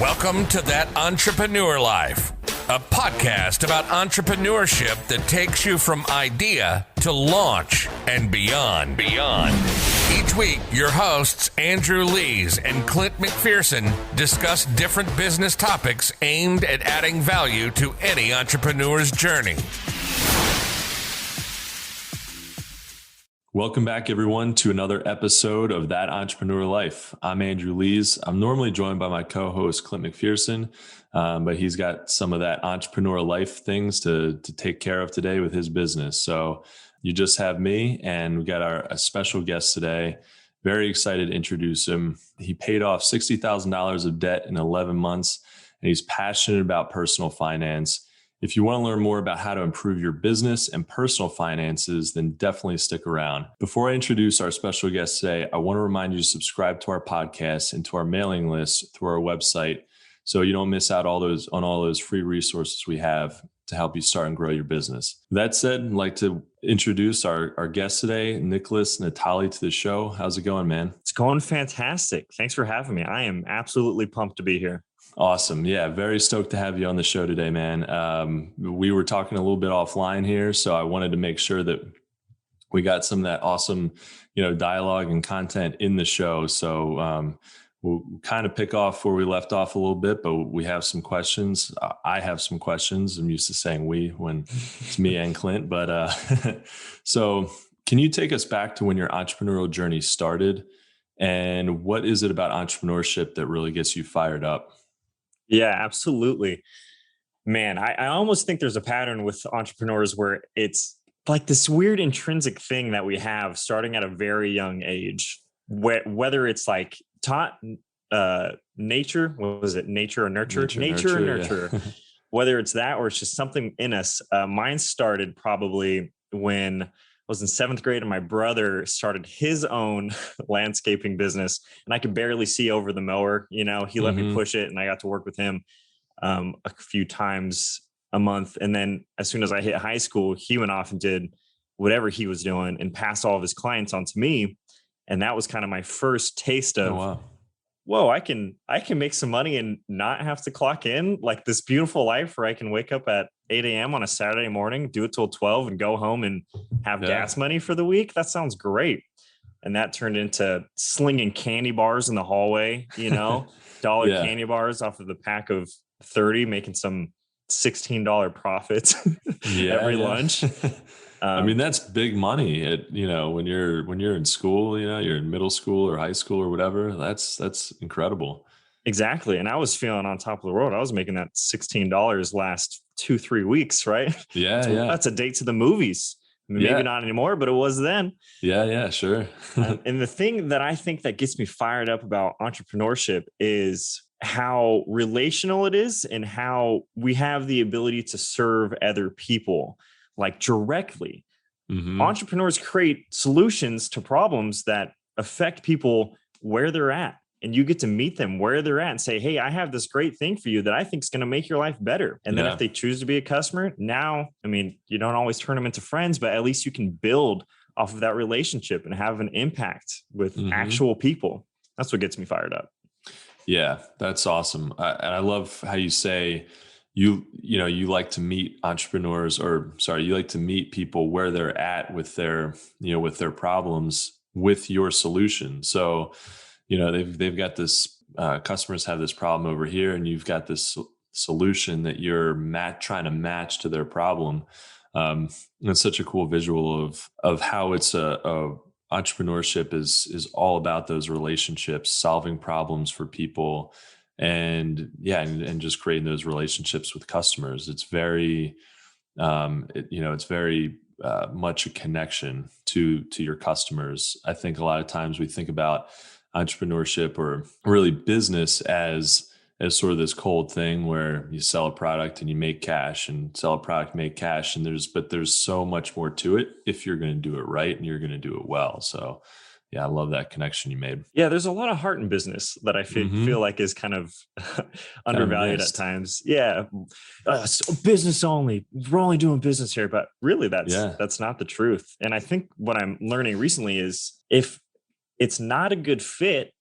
Welcome to That Entrepreneur Life, a podcast about entrepreneurship that takes you from idea to launch and beyond. Each week, your hosts, Andrew Lees and Clint McPherson, discuss different business topics aimed at adding value to any entrepreneur's journey. Welcome back, everyone, to another episode of That Entrepreneur Life. I'm Andrew Lees. I'm normally joined by my co-host, Clint McPherson, but he's got some of that entrepreneur life things to take care of today with his business. So you just have me, and we got a special guest today. Very excited to introduce him. He paid off $60,000 of debt in 11 months, and he's passionate about personal finance. If you want to learn more about how to improve your business and personal finances, then definitely stick around. Before I introduce our special guest today, I want to remind you to subscribe to our podcast and to our mailing list through our website so you don't miss out on all those free resources we have to help you start and grow your business. That said, I'd like to introduce our guest today, Nickolas Natali, to the show. How's it going, man? It's going fantastic. Thanks for having me. I am absolutely pumped to be here. Awesome. Yeah, very stoked to have you on the show today, man. We were talking a little bit offline here, so I wanted to make sure that we got some of that awesome, dialogue and content in the show. So we'll kind of pick off where we left off a little bit, but we have some questions. I have some questions. I'm used to saying we when it's me and Clint, but so can you take us back to when your entrepreneurial journey started, and what is it about entrepreneurship that really gets you fired up? Yeah, absolutely. Man, I almost think there's a pattern with entrepreneurs where it's like this weird intrinsic thing that we have starting at a very young age, whether it's like taught nature, what was it? Nature or nurture? Nature or nurture. Yeah. Whether it's that or it's just something in us. Mine started probably when I was in 7th grade and my brother started his own landscaping business, and I could barely see over the mower. He let me push it, and I got to work with him a few times a month. And then as soon as I hit high school, he went off and did whatever he was doing and passed all of his clients on to me. And that was kind of my first taste of, whoa, I can make some money and not have to clock in, like this beautiful life where I can wake up at 8 a.m. on a Saturday morning, do it till 12 and go home and have gas money for the week. That sounds great. And that turned into slinging candy bars in the hallway, dollar candy bars off of the pack of 30, making some $16 profits every lunch. I mean, that's big money when you're in school, you're in middle school or high school or whatever. That's incredible. Exactly. And I was feeling on top of the world. I was making that $16 last 2-3 weeks, right? Yeah. That's a date to the movies. Maybe not anymore, but it was then. Yeah, sure. And the thing that I think that gets me fired up about entrepreneurship is how relational it is and how we have the ability to serve other people like directly. Mm-hmm. Entrepreneurs create solutions to problems that affect people where they're at. And you get to meet them where they're at and say, hey, I have this great thing for you that I think is going to make your life better. And then if they choose to be a customer, now, you don't always turn them into friends, but at least you can build off of that relationship and have an impact with actual people. That's what gets me fired up. Yeah, that's awesome. And I love how you say you like to meet entrepreneurs, you like to meet people where they're at with their problems with your solution. So, they've got this, customers have this problem over here, and you've got this solution that you're trying to match to their problem. It's such a cool visual of how it's entrepreneurship is all about those relationships, solving problems for people, and just creating those relationships with customers. It's very, it's very much a connection to your customers. I think a lot of times we think about entrepreneurship or really business as sort of this cold thing where you sell a product and you make cash, and sell a product, make cash. And there's so much more to it if you're going to do it right and you're going to do it well. So I love that connection you made. Yeah. There's a lot of heart in business that I feel like is kind of undervalued at times. Yeah. Business only, we're only doing business here, but really that's not the truth. And I think what I'm learning recently is if it's not a good fit,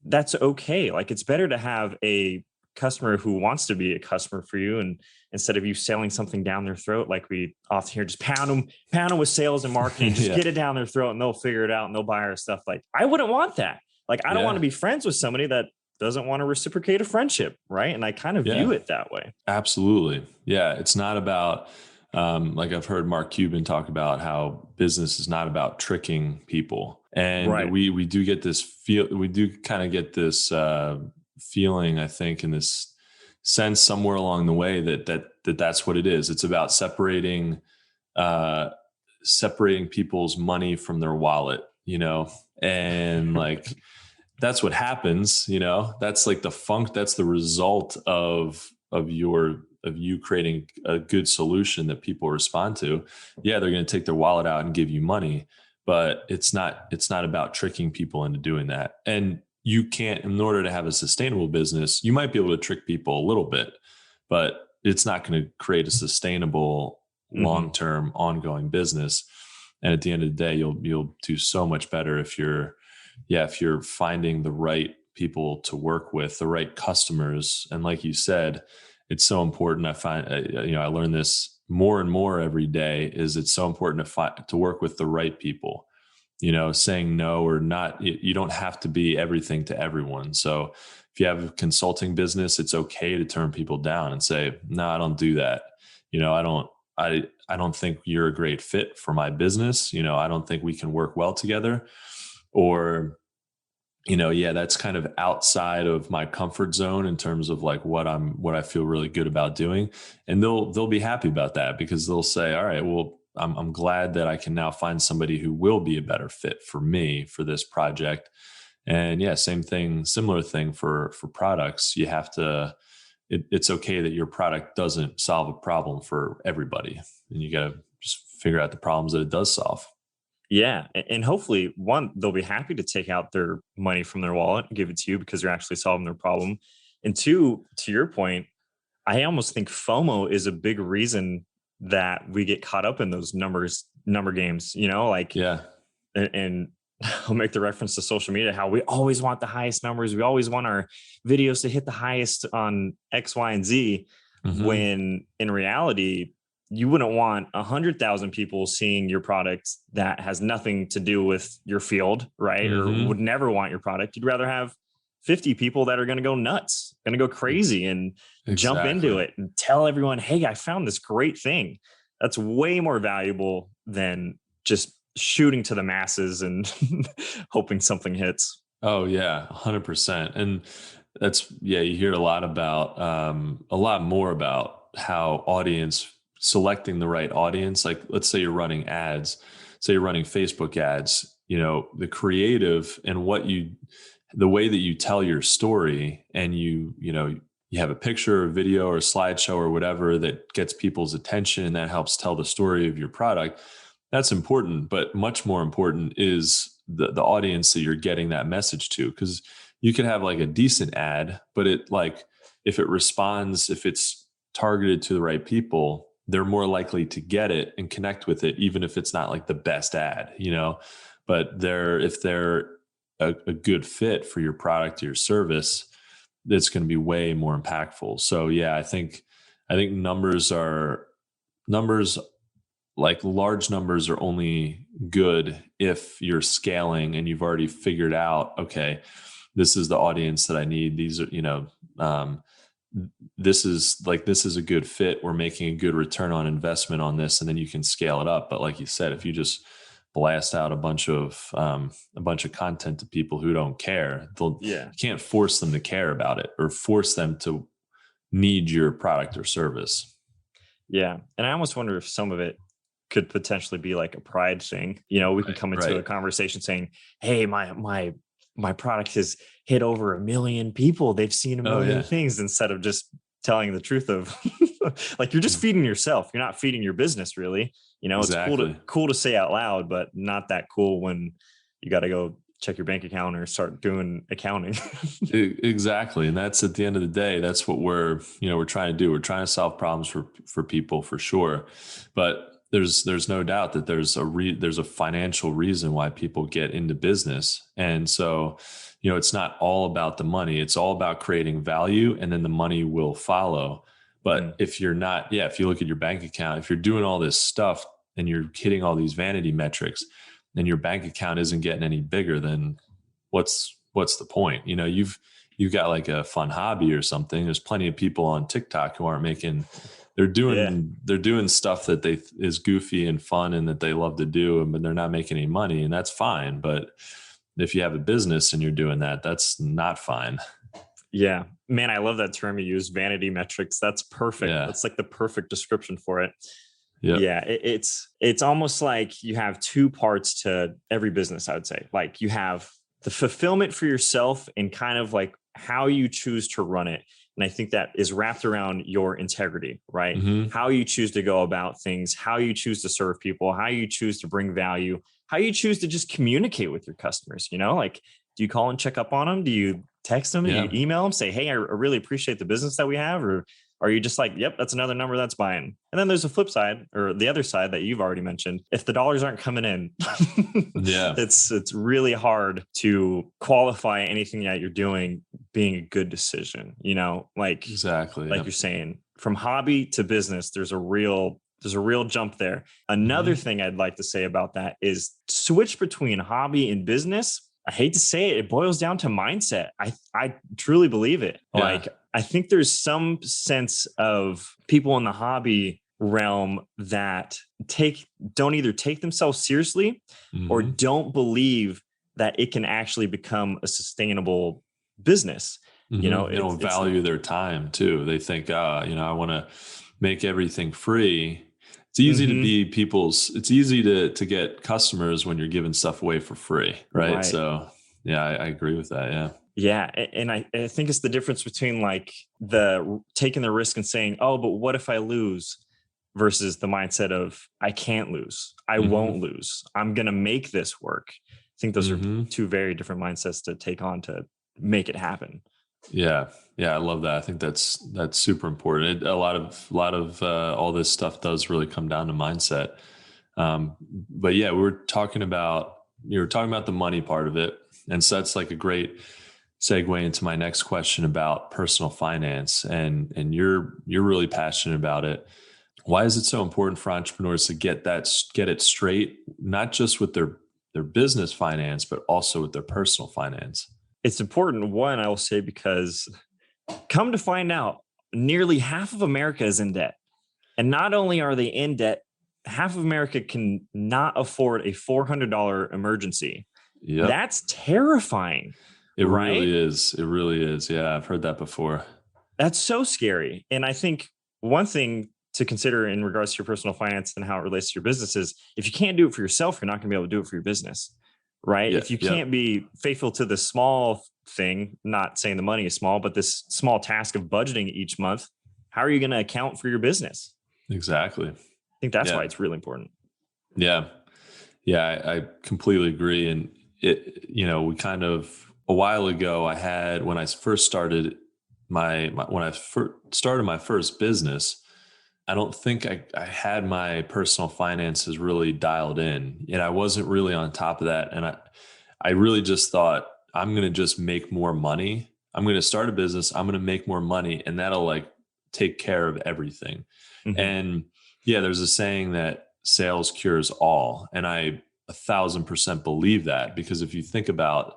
that's okay. Like, it's better to have a customer who wants to be a customer for you, and instead of you selling something down their throat, like we often hear, just pound them with sales and marketing, just get it down their throat and they'll figure it out and they'll buy our stuff. Like, I wouldn't want that. Like, I don't want to be friends with somebody that doesn't want to reciprocate a friendship. Right. And I kind of view it that way. Absolutely. Yeah. It's not about, like I've heard Mark Cuban talk about how business is not about tricking people. And we do get this we do kind of get this feeling, I think, in this sense somewhere along the way that's what it is. It's about separating people's money from their wallet, and like, that's what happens, that's like that's the result of you creating a good solution that people respond to. Yeah, they're going to take their wallet out and give you money, but it's not about tricking people into doing that. And you can't, in order to have a sustainable business, you might be able to trick people a little bit, but it's not going to create a sustainable, long-term, ongoing business. And at the end of the day, you'll do so much better if you're finding the right people to work with, the right customers. And like you said, it's so important. I find, I learn this more and more every day, is it's so important to work with the right people, saying no or not. You don't have to be everything to everyone. So if you have a consulting business, it's okay to turn people down and say, no, I don't do that. I don't think you're a great fit for my business. I don't think we can work well together. Or, that's kind of outside of my comfort zone in terms of like what I feel really good about doing. And they'll be happy about that, because they'll say, all right, well, I'm glad that I can now find somebody who will be a better fit for me for this project. And similar thing for products. You have to, it's okay that your product doesn't solve a problem for everybody. And you got to just figure out the problems that it does solve. Yeah. And hopefully, one, they'll be happy to take out their money from their wallet and give it to you because you're actually solving their problem. And two, to your point, I almost think FOMO is a big reason that we get caught up in those number games, and I'll make the reference to social media, how we always want the highest numbers. We always want our videos to hit the highest on X, Y, and Z, when in reality, you wouldn't want 100,000 people seeing your product that has nothing to do with your field, right? Or would never want your product. You'd rather have 50 people that are going to go nuts, going to go crazy and jump into it and tell everyone, hey, I found this great thing. That's way more valuable than just shooting to the masses and hoping something hits. Oh yeah, 100%. And that's, you hear a lot more about how selecting the right audience. Like, let's say you're running ads, say you're running Facebook ads, the creative and the way that you tell your story, and you have a picture or video or a slideshow or whatever that gets people's attention and that helps tell the story of your product. That's important, but much more important is the audience that you're getting that message to. Because you could have like a decent ad, but if it's targeted to the right people, they're more likely to get it and connect with it, even if it's not like the best ad, but if they're a good fit for your product or your service, it's going to be way more impactful. So yeah, I think numbers, like large numbers, are only good if you're scaling and you've already figured out, okay, this is the audience that I need. These are, this is a good fit. We're making a good return on investment on this, and then you can scale it up. But like you said, if you just blast out a bunch of content to people who don't care, you can't force them to care about it or force them to need your product or service. Yeah. And I almost wonder if some of it could potentially be like a pride thing. We can come into a conversation saying, hey, my product has hit over 1 million people. They've seen 1 million things, instead of just telling the truth of like, you're just feeding yourself. You're not feeding your business, really. Exactly. It's cool to say out loud, but not that cool when you got to go check your bank account or start doing accounting. Exactly. And that's, at the end of the day, that's what we're trying to do. We're trying to solve problems for people, for sure. But there's no doubt that there's a financial reason why people get into business. And so, it's not all about the money. It's all about creating value, and then the money will follow. But if you're not, if you look at your bank account, if you're doing all this stuff and you're hitting all these vanity metrics and your bank account isn't getting any bigger, then what's the point? You've got like a fun hobby or something. There's plenty of people on TikTok who aren't making, they're doing stuff that is goofy and fun and that they love to do, but they're not making any money, and that's fine. But if you have a business and you're doing that, that's not fine. Yeah, man, I love that term you use, vanity metrics. That's perfect. Yeah. That's like the perfect description for it. Yep. Yeah, it's almost like you have two parts to every business, I would say. Like you have the fulfillment for yourself and kind of like how you choose to run it. And I think that is wrapped around your integrity, right? Mm-hmm. How you choose to go about things, how you choose to serve people, how you choose to bring value, how you choose to just communicate with your customers. Like, do you call and check up on them? Do you text them? Yeah. Do you email them? Say, hey, I really appreciate the business that we have. Or are you just like, yep, that's another number that's buying? And then there's a flip side, or the other side that you've already mentioned. If the dollars aren't coming in, it's really hard to qualify anything that you're doing being a good decision. Exactly. Like you're saying, from hobby to business, there's a real jump there. Another thing I'd like to say about that is switch between hobby and business. I hate to say it boils down to mindset. I truly believe it. Yeah. Like, I think there's some sense of people in the hobby realm that don't either take themselves seriously or don't believe that it can actually become a sustainable business. They don't value their time too. They think, I want to make everything free. It's easy to be it's easy to get customers when you're giving stuff away for free. Right. So yeah, I agree with that. Yeah. Yeah. And I think it's the difference between like taking the risk and saying, oh, but what if I lose, versus the mindset of I can't lose. I won't lose. I'm going to make this work. I think those are two very different mindsets to take on to make it happen. Yeah. Yeah. I love that. I think that's super important. A lot of all this stuff does really come down to mindset. But yeah, you were talking about the money part of it. And so that's like a great segue into my next question about personal finance. And you're really passionate about it. Why is it so important for entrepreneurs to get it straight, not just with their business finance, but also with their personal finance? It's important, one, I will say, because come to find out, nearly half of America is in debt. And not only are they in debt, half of America can not afford a $400 emergency. Yep. That's terrifying. It really is. It really is. Yeah, I've heard that before. That's so scary. And I think one thing to consider in regards to your personal finance and how it relates to your business is, if you can't do it for yourself, you're not going to be able to do it for your business. Right. Yeah, if you can't be faithful to the small thing, not saying the money is small, but this small task of budgeting each month, how are you going to account for your business? Exactly. I think that's why it's really important. Yeah. Yeah. I completely agree. And we kind of, a while ago, when I first started my first business, I don't think I had my personal finances really dialed in, and I wasn't really on top of that. And I really just thought, I'm going to just make more money. I'm going to start a business. I'm going to make more money, and that'll like take care of everything. And yeah, there's a saying that sales cures all. And I 1,000% believe that, because if you think about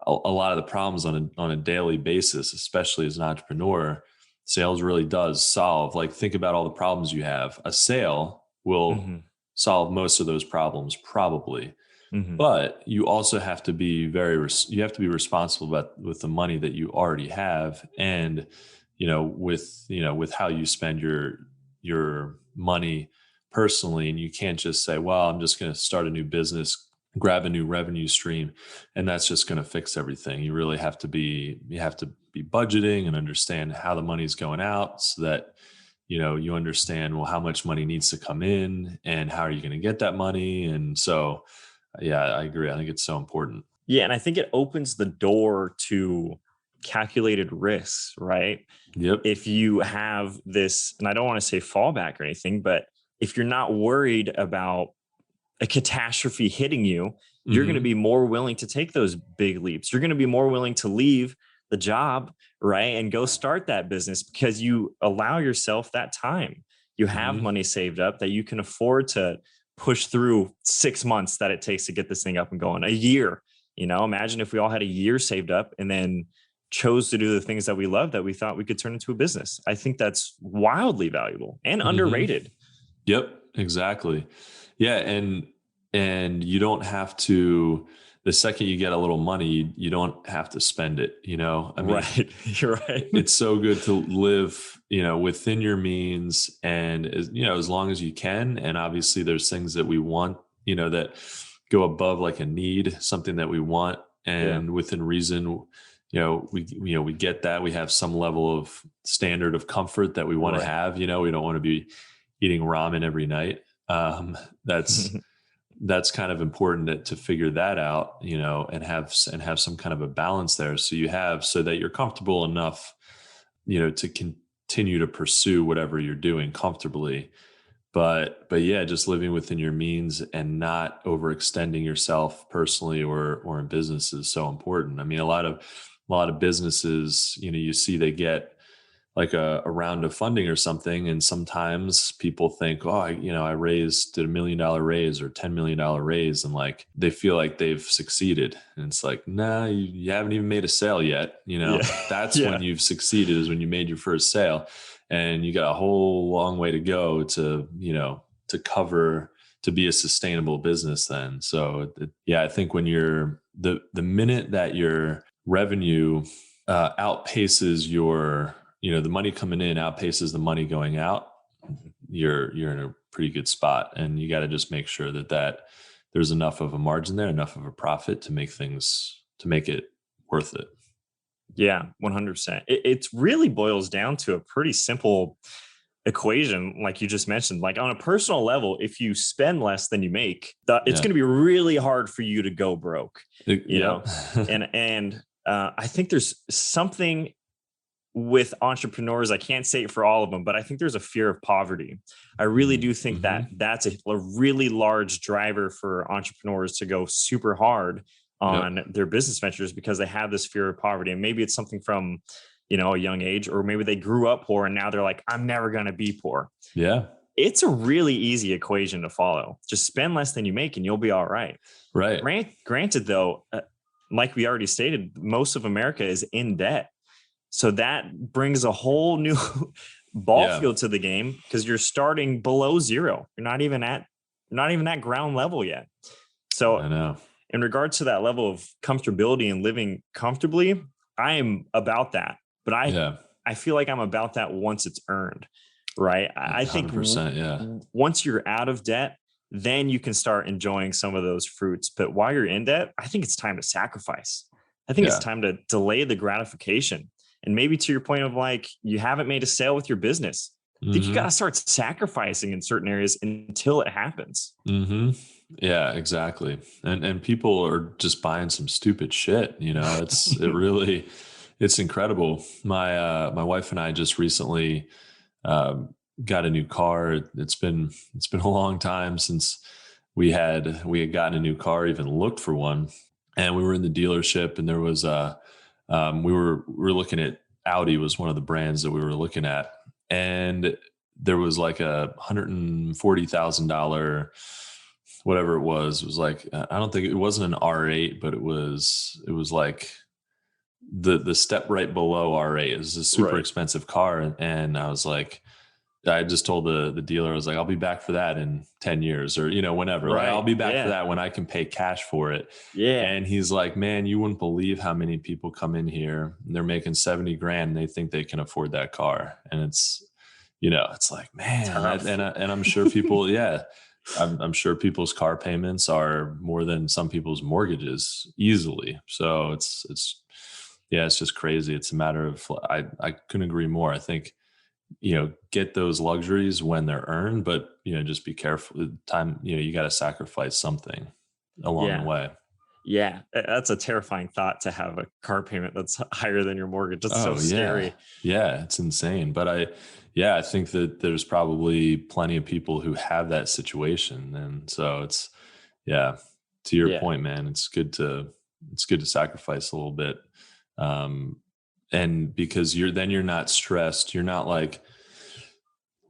a lot of the problems on a daily basis, especially as an entrepreneur, sales really does solve. Like, think about all the problems you have. A sale will solve most of those problems, probably. But you also have to be responsible with the money that you already have, and with how you spend your money personally. And you can't just say, well, I'm just going to start a new business, grab a new revenue stream, and that's just going to fix everything. You really have to be budgeting and understand how the money's going out, so that you understand, well, how much money needs to come in and how are you going to get that money. And so yeah, I agree. I think it's so important. Yeah, and I think it opens the door to calculated risks, right? Yep. If you have this, and I don't want to say fallback or anything, but if you're not worried about a catastrophe hitting you, you're going to be more willing to take those big leaps. You're going to be more willing to leave the job, right, and go start that business because you allow yourself that time. You have money saved up that you can afford to push through 6 months that it takes to get this thing up and going. A year, imagine if we all had a year saved up and then chose to do the things that we love that we thought we could turn into a business. I think that's wildly valuable and underrated. Yep, exactly. Yeah. And you don't have to, the second you get a little money, you don't have to spend it, I mean, right. You're right. It's so good to live, within your means and, as long as you can. And obviously there's things that we want, that go above like a need, something that we want. And within reason, we get that. We have some level of standard of comfort that we want to have, we don't want to be eating ramen every night. That's kind of important to figure that out, and have some kind of a balance there. So that you're comfortable enough, to continue to pursue whatever you're doing comfortably. But yeah, just living within your means and not overextending yourself personally or in business is so important. I mean, a lot of businesses, you see they get like a round of funding or something. And sometimes people think, oh, I did $1 million raise or $10 million raise. And like, they feel like they've succeeded. And it's like, nah, you haven't even made a sale yet. That's when you've succeeded, is when you made your first sale, and you got a whole long way to go to be a sustainable business then. So I think when you're the minute that your revenue outpaces your, the money coming in outpaces the money going out, you're in a pretty good spot. And you got to just make sure that there's enough of a margin there, enough of a profit to make it worth it. Yeah, 100%. It really boils down to a pretty simple equation, like you just mentioned. Like on a personal level, if you spend less than you make, it's going to be really hard for you to go broke. And I think there's something with entrepreneurs. I can't say it for all of them, but I think there's a fear of poverty. I really do think that that's a really large driver for entrepreneurs to go super hard on their business ventures, because they have this fear of poverty. And maybe it's something from, a young age, or maybe they grew up poor and now they're like, I'm never going to be poor. Yeah. It's a really easy equation to follow. Just spend less than you make and you'll be all right. Right. Granted though, like we already stated, most of America is in debt. So that brings a whole new ball field to the game, because you're starting below zero. You're not even at ground level yet. So I know. In regards to that level of comfortability and living comfortably, I am about that. But I feel like I'm about that once it's earned, right? I think once you're out of debt, then you can start enjoying some of those fruits. But while you're in debt, I think it's time to sacrifice. I think it's time to delay the gratification. And maybe to your point of like, you haven't made a sale with your business. I think you got to start sacrificing in certain areas until it happens. Yeah, exactly. And people are just buying some stupid shit. It's incredible. My wife and I just recently got a new car. It's been a long time since we had gotten a new car, even looked for one. And we were in the dealership, and there was we were looking at Audi was one of the brands that we were looking at, and there was like a $140,000, whatever it was. It was like, I don't think it wasn't an R8, but it was like the step right below R8. It was a super expensive car. And I was like, I just told the dealer, I was like, I'll be back for that in 10 years or, whenever. Like, I'll be back for that when I can pay cash for it. Yeah. And he's like, man, you wouldn't believe how many people come in here and they're making 70 grand and they think they can afford that car. And it's, it's like, man, and I'm sure people, I'm sure people's car payments are more than some people's mortgages easily. So it's just crazy. It's a matter of, I couldn't agree more. I think, get those luxuries when they're earned, but, just be careful. Time, you got to sacrifice something along the way. Yeah. That's a terrifying thought, to have a car payment that's higher than your mortgage. That's so scary. Yeah. It's insane. But yeah, I think that there's probably plenty of people who have that situation. And so it's, yeah, to your point, man, it's good to sacrifice a little bit. And because you're not stressed. You're not like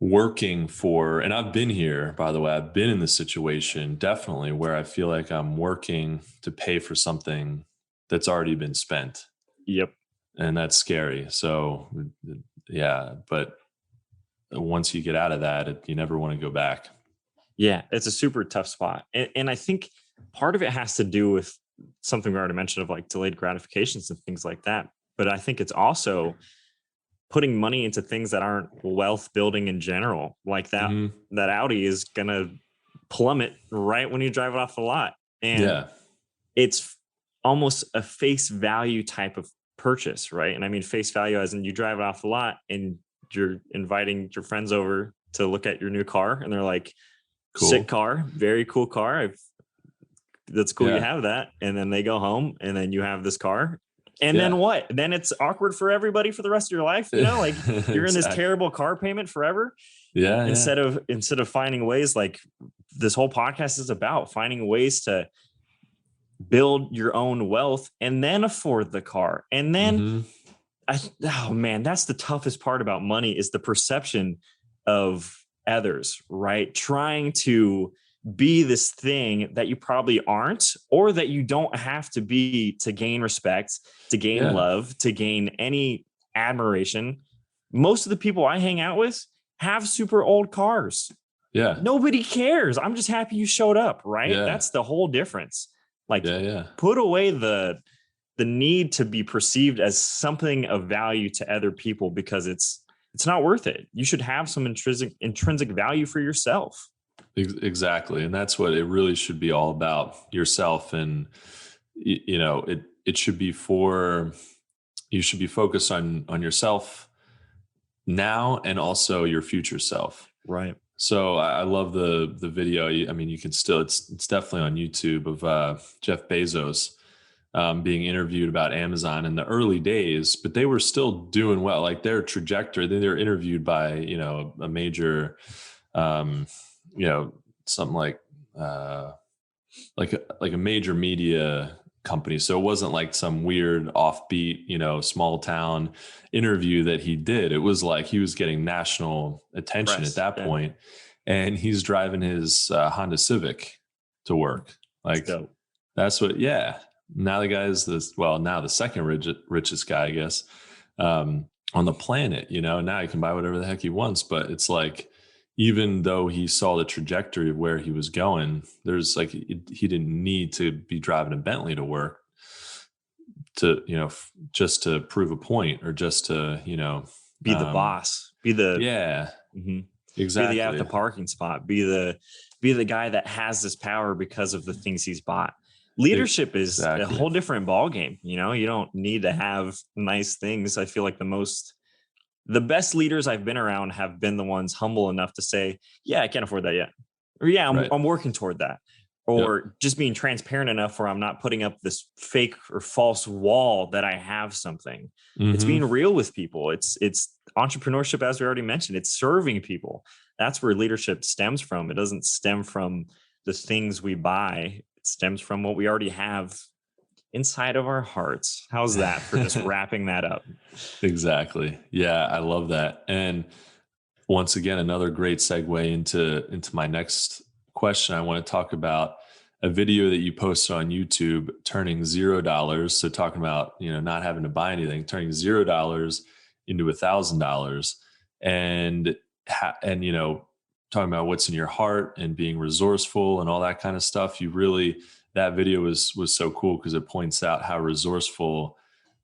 working for, and I've been here, by the way, I've been in this situation definitely where I feel like I'm working to pay for something that's already been spent. Yep. And that's scary. So yeah, but once you get out of that, you never want to go back. Yeah, it's a super tough spot. And I think part of it has to do with something we already mentioned of like delayed gratifications and things like that. But I think it's also putting money into things that aren't wealth building in general. Like that, that Audi is going to plummet right when you drive it off the lot. And it's almost a face value type of purchase, right? And I mean, face value as in you drive it off the lot and you're inviting your friends over to look at your new car. And they're like, cool. Sick car, very cool car. That's cool. You have that. And then they go home and then you have this car. And then what? Then it's awkward for everybody for the rest of your life. You know, like you're in this terrible car payment forever. Yeah. Instead of finding ways, like this whole podcast is about finding ways to build your own wealth and then afford the car. And then, oh man, that's the toughest part about money is the perception of others, right? Trying to be this thing that you probably aren't, or that you don't have to be to gain respect, to gain love, to gain any admiration. Most of the people I hang out with have super old cars. Yeah. Nobody cares. I'm just happy you showed up, right? Yeah. That's the whole difference. Like put away the need to be perceived as something of value to other people because it's not worth it. You should have some intrinsic value for yourself. Exactly. And that's what it really should be all about, yourself. And, you know, it should be you should be focused on yourself now and also your future self. Right. So I love the video. I mean, you can still, it's definitely on YouTube of Jeff Bezos being interviewed about Amazon in the early days, but they were still doing well. Like their trajectory, they were interviewed by, you know, a major, you know, something like a major media company. So it wasn't like some weird offbeat, you know, small town interview that he did. It was like he was getting national attention at that point. And he's driving his Honda Civic to work. Like that's what, now the guy is now the second richest guy, I guess, on the planet, you know. Now he can buy whatever the heck he wants, but it's like, even though he saw the trajectory of where he was going, there's like, he didn't need to be driving a Bentley to work to, you know, just to prove a point or just to, you know, be the boss, be the, exactly. Be the at the parking spot, be the guy that has this power because of the things he's bought. Leadership is a whole different ballgame. You know, you don't need to have nice things. I feel like the best leaders I've been around have been the ones humble enough to say, I can't afford that yet. Or I'm working toward that. Or just being transparent enough where I'm not putting up this fake or false wall that I have something. It's being real with people. It's entrepreneurship, as we already mentioned, it's serving people. That's where leadership stems from. It doesn't stem from the things we buy. It stems from what we already have inside of our hearts. How's that for just wrapping that up? Exactly. Yeah, I love that. And once again, another great segue into my next question. I want to talk about a video that you posted on YouTube, turning $0. So talking about, you know, not having to buy anything, turning $0 into $1,000, and you know, talking about what's in your heart and being resourceful and all that kind of stuff. That video was so cool because it points out how resourceful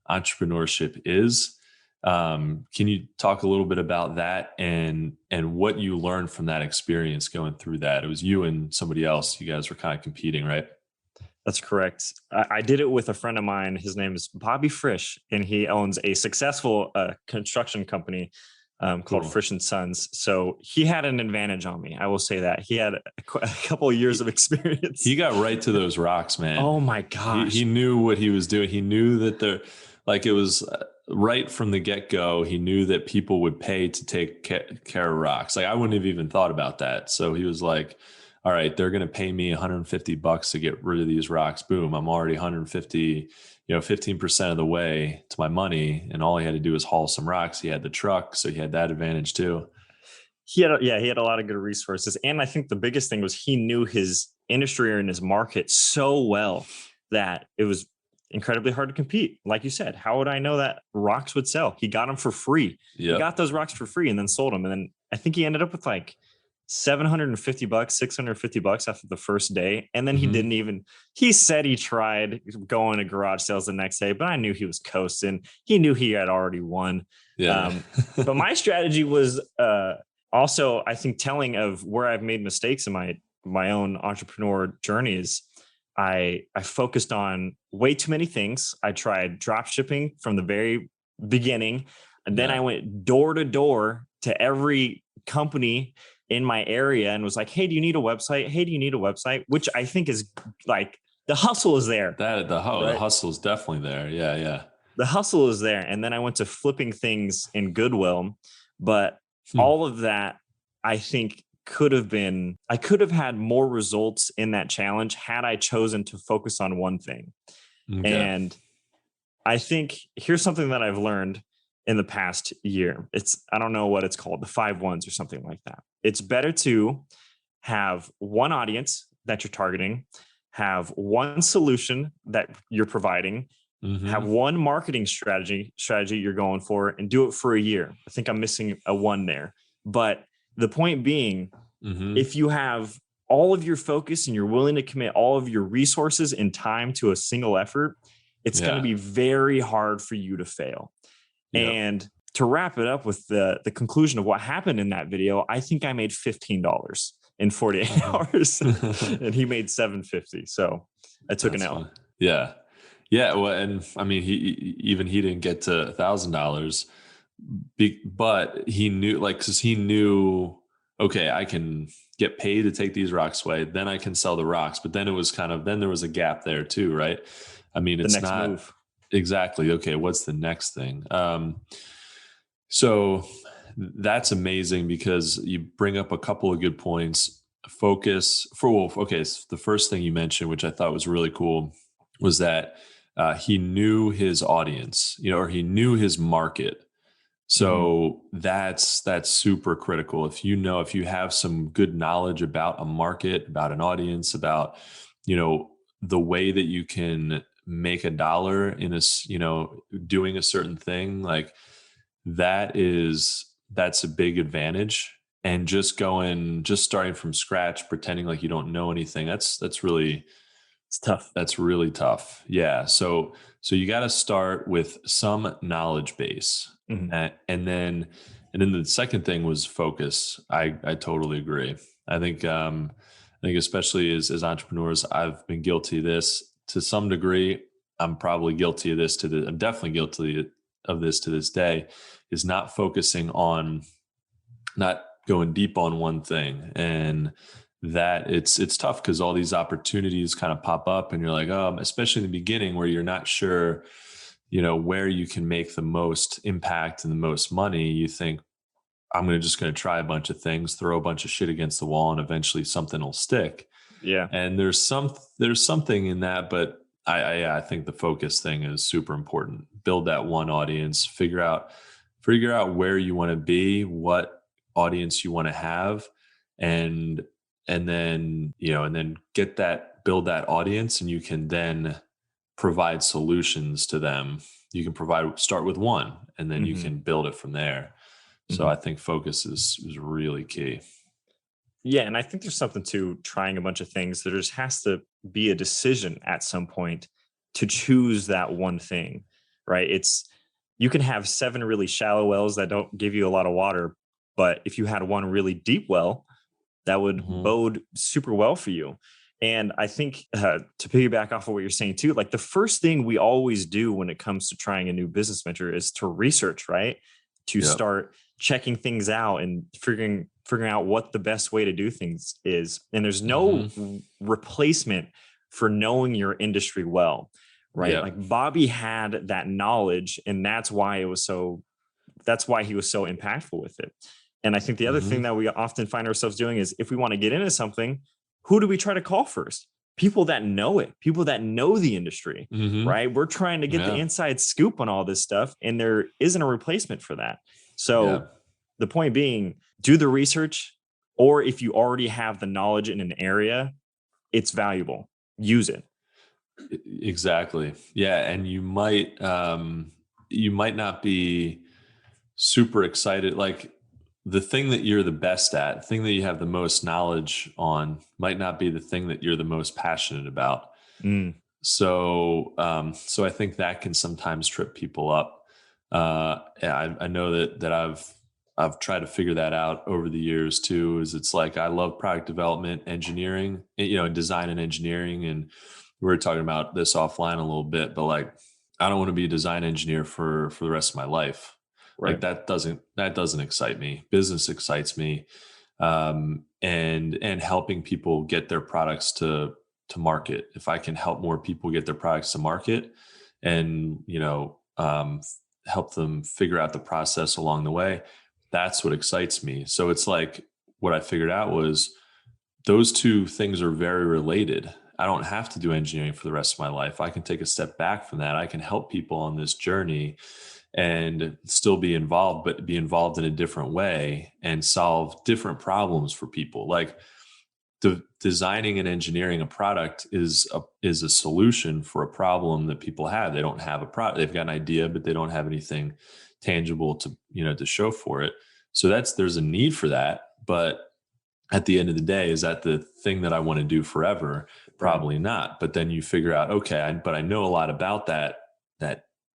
entrepreneurship is. Can you talk a little bit about that and what you learned from that experience going through that? It was you and somebody else. You guys were kind of competing, right? That's correct. I did it with a friend of mine. His name is Bobby Frisch, and he owns a successful construction company called Frisch and Sons. So he had an advantage on me. I will say that he had a couple of years of experience. He got right to those rocks, man. Oh my gosh. He knew what he was doing. He knew that it was right from the get-go, he knew that people would pay to take care of rocks. Like I wouldn't have even thought about that. So he was like, all right, they're going to pay me $150 to get rid of these rocks. Boom. I'm already 150, 15% of the way to my money. And all he had to do was haul some rocks. He had the truck. So he had that advantage too. He had a lot of good resources. And I think the biggest thing was he knew his industry and his market so well that it was incredibly hard to compete. Like you said, how would I know that rocks would sell? He got them for free. Yep. He got those rocks for free and then sold them. And then I think he ended up with like $750, $650 after the first day. And then he said he tried going to garage sales the next day, but I knew he was coasting. He knew he had already won. Yeah. But my strategy was also, I think, telling of where I've made mistakes in my own entrepreneur journey is I focused on way too many things. I tried drop shipping from the very beginning. And then I went door to door to every company in my area and was like, hey, do you need a website? Hey, do you need a website? Which I think is like the hustle is there. The hustle is definitely there. Yeah. Yeah. The hustle is there. And then I went to flipping things in Goodwill, but all of that, I think I could have had more results in that challenge had I chosen to focus on one thing. Okay. And I think here's something that I've learned in the past year. I don't know what it's called, the 5 1s or something like that. It's better to have one audience that you're targeting, have one solution that you're providing, have one marketing strategy you're going for, and do it for a year. I think I'm missing a 1 there. But the point being, if you have all of your focus and you're willing to commit all of your resources and time to a single effort, it's going to be very hard for you to fail. Yep. And to wrap it up with the conclusion of what happened in that video, I think I made $15 in 48 hours and he made $750. So I took an L. Fun. Yeah. Yeah. Well, and I mean, he didn't get to $1,000, but he knew, cause he knew, okay, I can get paid to take these rocks away. Then I can sell the rocks. But then it was then there was a gap there too, right? I mean, it's not move. Exactly. Okay. What's the next thing? So that's amazing because you bring up a couple of good points. The first thing you mentioned, which I thought was really cool, was that he knew his audience, or he knew his market. So that's super critical. If you have some good knowledge about a market, about an audience, about, the way that you can make $1 in doing a certain thing, like that's a big advantage. And just starting from scratch, pretending like you don't know anything, it's tough. That's really tough. Yeah. So you got to start with some knowledge base. And then the second thing was focus. I totally agree. I think especially as entrepreneurs, I've been guilty of this to some degree. I'm probably guilty of this I'm definitely guilty of this to this day, is not focusing on, not going deep on one thing. And that it's tough because all these opportunities kind of pop up and you're like, especially in the beginning where you're not sure, where you can make the most impact and the most money. You think, I'm going to try a bunch of things, throw a bunch of shit against the wall, and eventually something will stick. Yeah. And there's something in that, but I think the focus thing is super important. Build that one audience, figure out where you want to be, what audience you want to have, and then build that audience, and you can then provide solutions to them. You can start with one, and then you can build it from there. So I think focus is really key. Yeah. And I think there's something to trying a bunch of things. There just has to be a decision at some point to choose that one thing, right? You can have 7 really shallow wells that don't give you a lot of water, but if you had one really deep well, that would bode super well for you. And I think to piggyback off of what you're saying too, like the first thing we always do when it comes to trying a new business venture is to research, right? To start checking things out and figuring out what the best way to do things is. And there's no replacement for knowing your industry well, right? Yeah. Like Bobby had that knowledge, and that's why he was so impactful with it. And I think the other thing that we often find ourselves doing is, if we want to get into something, who do we try to call first? People that know it, people that know the industry, right? We're trying to get the inside scoop on all this stuff, and there isn't a replacement for that. So the point being, do the research, or if you already have the knowledge in an area, it's valuable. Use it. Exactly. Yeah. And you might not be super excited. Like, the thing that you're the best at, the thing that you have the most knowledge on, might not be the thing that you're the most passionate about. So I think that can sometimes trip people up. I know that I've tried to figure that out over the years too. Is it's like, I love product development, engineering, design and engineering. And we were talking about this offline a little bit, but like, I don't want to be a design engineer for the rest of my life. Right. Like that doesn't excite me. Business excites me. And helping people get their products to market. If I can help more people get their products to market, and, help them figure out the process along the way, that's what excites me. So it's like, what I figured out was, those two things are very related. I don't have to do engineering for the rest of my life. I can take a step back from that. I can help people on this journey and still be involved, but be involved in a different way and solve different problems for people. Like, designing and engineering a product is a solution for a problem that people have. They don't have a product. They've got an idea, but they don't have anything tangible to show for it. So there's a need for that. But at the end of the day, is that the thing that I want to do forever? Probably not. But then you figure out, okay, but I know a lot about that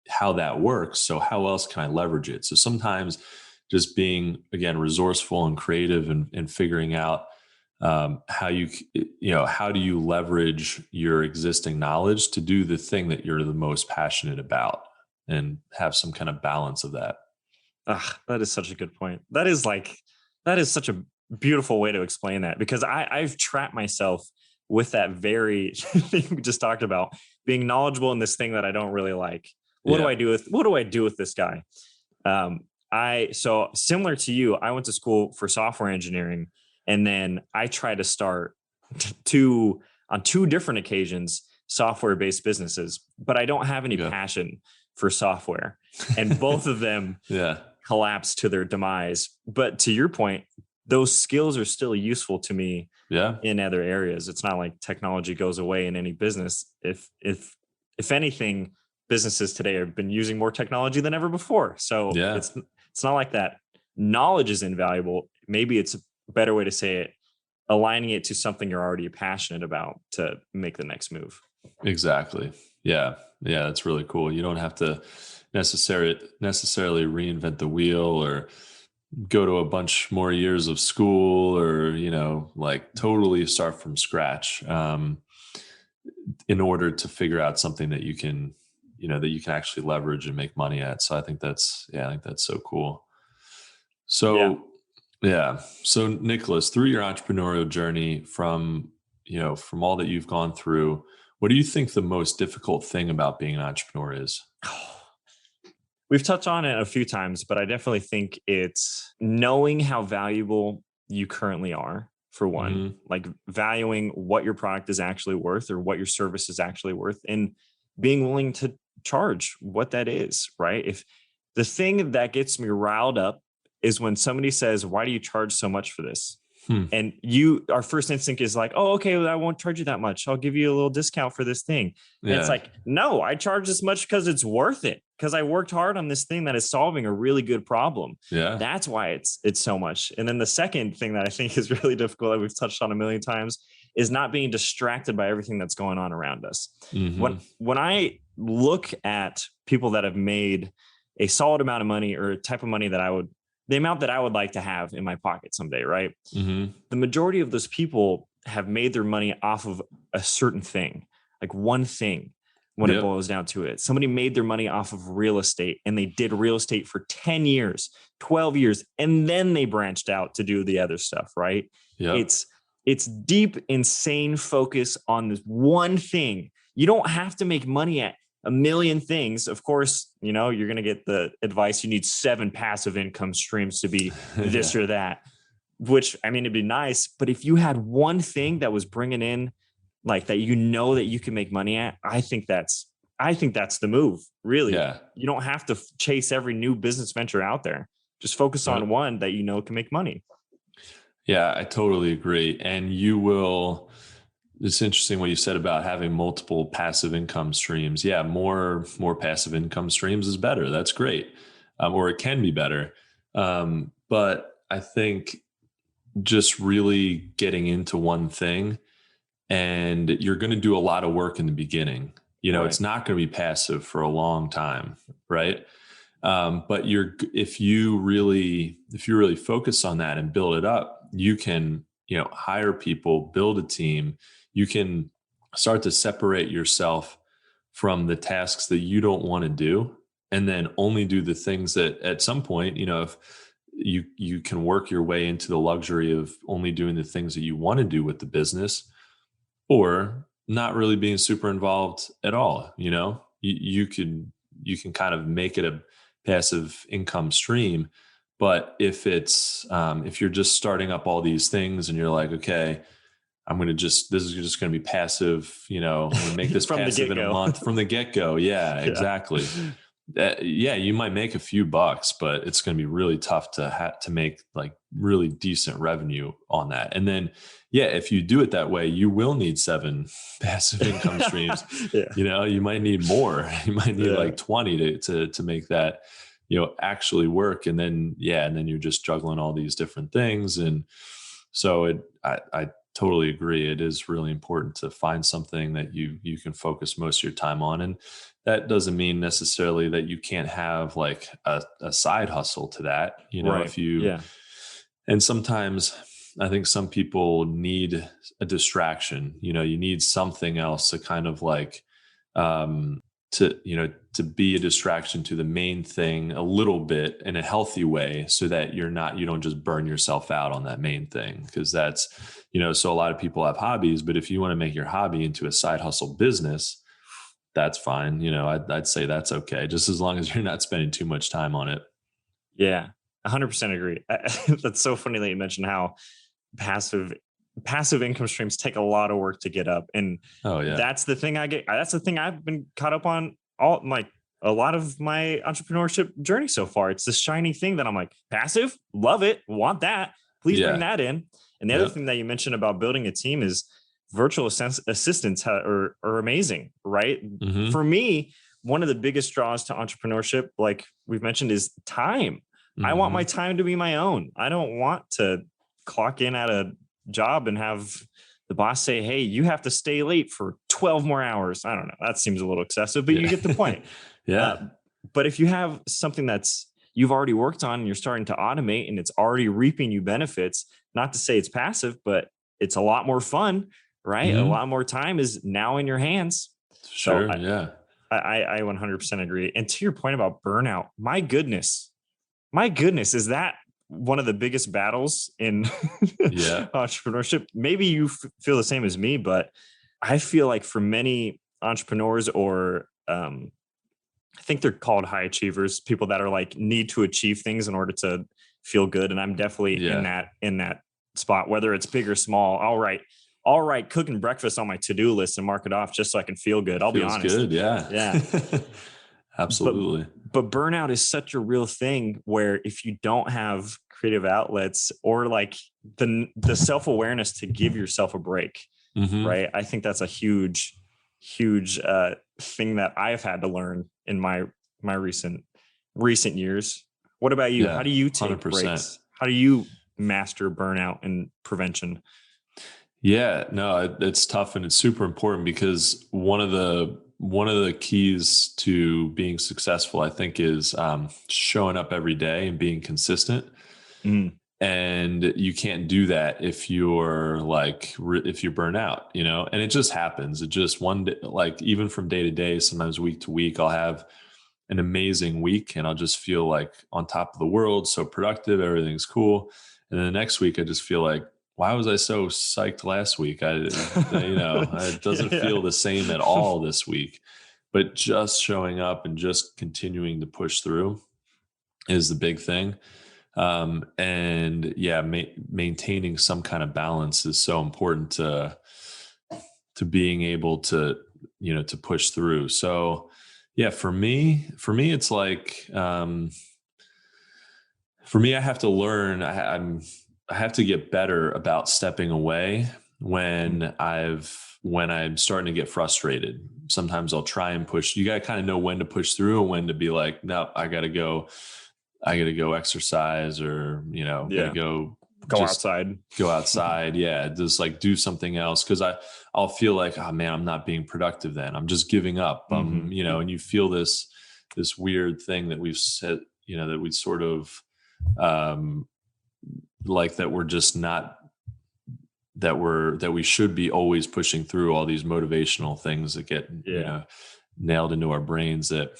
how that works. So how else can I leverage it? So sometimes just being, again, resourceful and creative and figuring out how do you leverage your existing knowledge to do the thing that you're the most passionate about, and have some kind of balance of that. That is such a good point. That is such a beautiful way to explain that, because I've trapped myself with that very thing we just talked about, being knowledgeable in this thing that I don't really like. What do I do with this guy? So similar to you, I went to school for software engineering, and then I tried to start on two different occasions, software-based businesses, but I don't have any passion for software, and both of them collapsed to their demise. But to your point, those skills are still useful to me in other areas. It's not like technology goes away in any business. If anything, businesses today have been using more technology than ever before. So it's not like that knowledge is invaluable. Maybe it's a better way to say it, aligning it to something you're already passionate about to make the next move. Exactly. Yeah. That's really cool. You don't have to necessarily reinvent the wheel or go to a bunch more years of school, or, like totally start from scratch in order to figure out something that you can actually leverage and make money at. So I think that's so cool. So, So Nickolas, through your entrepreneurial journey, from all that you've gone through, what do you think the most difficult thing about being an entrepreneur is? We've touched on it a few times, but I definitely think it's knowing how valuable you currently are, for one, like valuing what your product is actually worth, or what your service is actually worth, and being willing to charge what that is, right? If the thing that gets me riled up is when somebody says, "Why do you charge so much for this?" And our first instinct is like, "Oh, okay, well, I won't charge you that much. I'll give you a little discount for this thing." And it's like, no, I charge this much because it's worth it. Because I worked hard on this thing that is solving a really good problem. Yeah. That's why it's so much. And then the second thing that I think is really difficult, that we've touched on a million times, is not being distracted by everything that's going on around us. When I look at people that have made a solid amount of money, or a type of money the amount that I would like to have in my pocket someday, right? The majority of those people have made their money off of a certain thing, like one thing. When it boils down to it, somebody made their money off of real estate, and they did real estate for 10 years, 12 years, and then they branched out to do the other stuff, right? It's deep, insane focus on this one thing. You don't have to make money at a million things. Of course, you're going to get the advice, you need 7 passive income streams to be this or that, which, I mean, it'd be nice. But if you had one thing that was bringing in like that, that you can make money at, I think that's the move, really. Yeah. You don't have to chase every new business venture out there. Just focus on one that can make money. Yeah, I totally agree. And it's interesting what you said about having multiple passive income streams. Yeah, more passive income streams is better. That's great. Or it can be better. But I think just really getting into one thing, and you're going to do a lot of work in the beginning. Right. It's not going to be passive for a long time, right? But if you really focus on that and build it up, you can, hire people, build a team. You can start to separate yourself from the tasks that you don't want to do, and then only do the things that at some point, if you can work your way into the luxury of only doing the things that you want to do with the business, or not really being super involved at all. You can kind of make it a passive income stream. But if you're just starting up all these things and you're like, okay, this is just going to be passive, I'm going to make this passive in a month from the get-go. Yeah, exactly. You might make a few bucks, but it's going to be really tough to make like really decent revenue on that. And then, if you do it that way, you will need 7 passive income streams. You might need more. You might need like 20 to make that, actually work. And then, you're just juggling all these different things. And so I totally agree. It is really important to find something that you can focus most of your time on. And that doesn't mean necessarily that you can't have like a side hustle to that, right. And sometimes I think some people need a distraction, you need something else to kind of like, to be a distraction to the main thing a little bit in a healthy way, so that you don't just burn yourself out on that main thing. Cause that's, so a lot of people have hobbies, but if you want to make your hobby into a side hustle business, that's fine. I'd say that's okay. Just as long as you're not spending too much time on it. Yeah. 100% agree. That's so funny that you mentioned how passive income streams take a lot of work to get up. And that's the thing I've been caught up on a lot of my entrepreneurship journey so far. It's this shiny thing that I'm like, passive, love it, want that, please bring that in. And the other thing that you mentioned about building a team is virtual assistants are amazing, right? Mm-hmm. For me, one of the biggest draws to entrepreneurship, like we've mentioned, is time. Mm-hmm. I want my time to be my own. I don't want to clock in at a job and have the boss say, hey, you have to stay late for 12 more hours. I don't know. That seems a little excessive, but you get the point. But if you have something that's you've already worked on and you're starting to automate and it's already reaping you benefits, not to say it's passive, but it's a lot more fun, right? Mm-hmm. A lot more time is now in your hands. Sure. So I 100% agree. And to your point about burnout, my goodness, is that one of the biggest battles in entrepreneurship? Maybe you feel the same as me, but I feel like for many entrepreneurs, or I think they're called high achievers, people that are like need to achieve things in order to feel good. And I'm definitely in that spot, whether it's big or small. All right, cooking breakfast on my to-do list and mark it off just so I can feel good. I'll be honest. Good, yeah. Absolutely. But burnout is such a real thing where if you don't have creative outlets or like the self-awareness to give yourself a break, mm-hmm. right? I think that's a huge thing that I've had to learn in my recent years. What about you? How do you take 100%. Breaks? How do you master burnout and prevention? Yeah, no, it's tough and it's super important, because one of the keys to being successful, I think, is showing up every day and being consistent. Mm. And you can't do that if you're burnt out, and it just happens. It just one day, like even from day to day, sometimes week to week, I'll have an amazing week and I'll just feel like on top of the world, so productive, everything's cool. And then the next week, I just feel like, why was I so psyched last week? It doesn't feel the same at all this week. but just showing up and just continuing to push through is the big thing. And yeah, maintaining some kind of balance is so important to being able to, to push through. So yeah, for me, it's like, for me, I have to learn, I have to get better about stepping away when I'm starting to get frustrated. Sometimes I'll try and push. You got to kind of know when to push through and when to be like, no, I got to go exercise, or, gotta go outside. Go outside. Yeah. Just like do something else. Cause I'll feel like, oh man, I'm not being productive then. I'm just giving up. And you feel this weird thing that we've said, that we sort of, like that we're just not, that we should be always pushing through all these motivational things that get, nailed into our brains that,